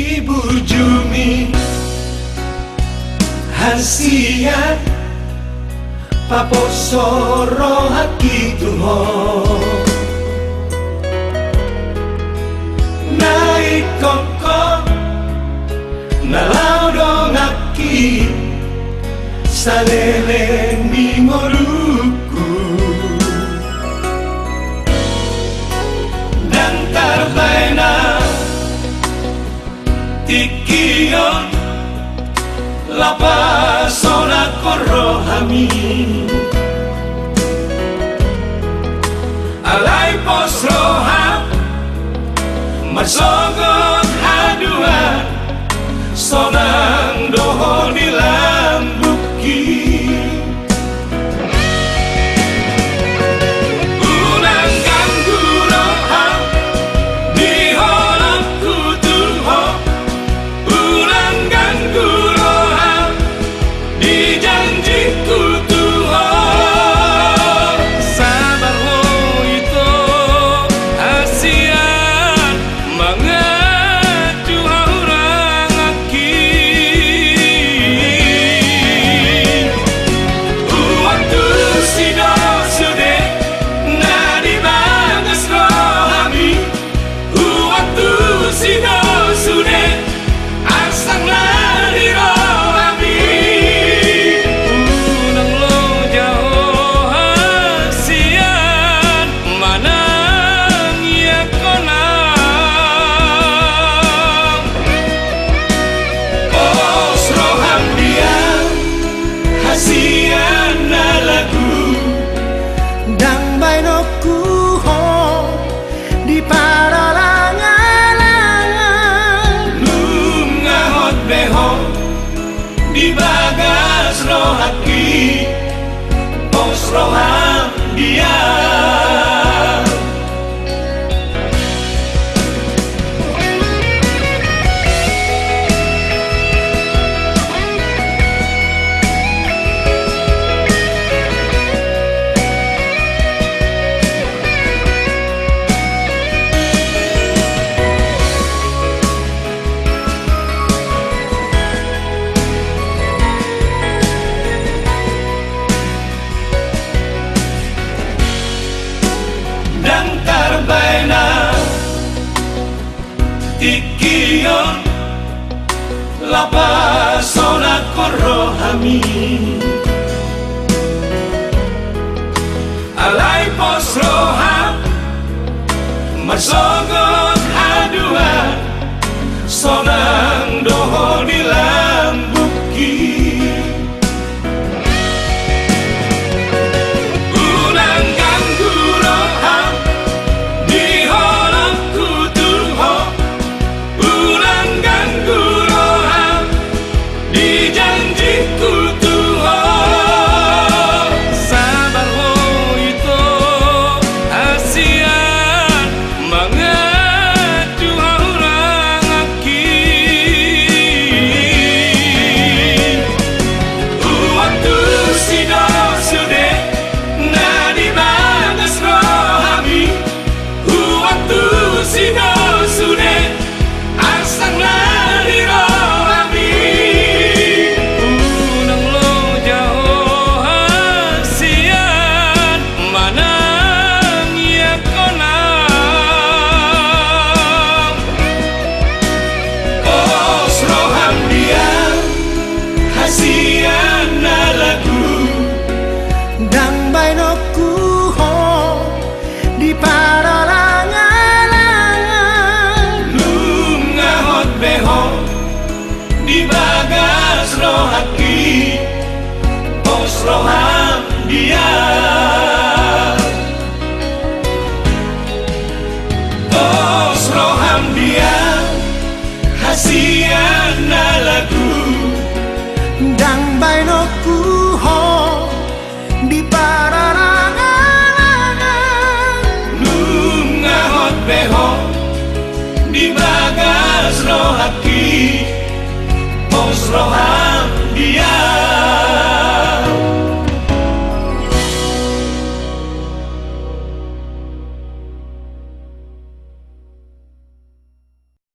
Ibu Jumi Hasian Paposoro haki tuho Naik koko Nalau dong aki Salele mingoruku Dan tarbaina Tikion Lapa sona korohami Alai pos roham Masogot hadua Sonang doho di lambuki Unang ganggu roham Di holam kutuho Unang ganggu roham Di janji kutuho Sabar ho itu Asian Mengaju orang aki Waktu sido sude Nadi bagas rohami Waktu sido sude Asang lari rohami Unang lo jauh hasian Manang ya konang Pos roham dia Hasian na lagu Dang baino kuho di paralangan Lungahot beho Di bagas rohaki Pos roham dia Dan tarbaina Tikion Lapa sona korohami Alai pos roham Masogot hadua Sonang doho di lambuki Unang ganggu roham Di holam kutuho Unang ganggu roham Di janji kutuho Sabar ho itu Asian Mengaju orang aki Waktu sido sude Nadi bagas rohami Waktu sido sude Asang lari rohami Unang lo jauh hasian Manang ya konang Pos roham dia Hasian na lagu Dang baino kuho di paralangan Lungahot beho Di bagas rohaki Pos roham dia Pos roham dia Hasian na lagu Dang baino kuho di paralangan Lungahot beho Di bagas rohaki Pos roham dia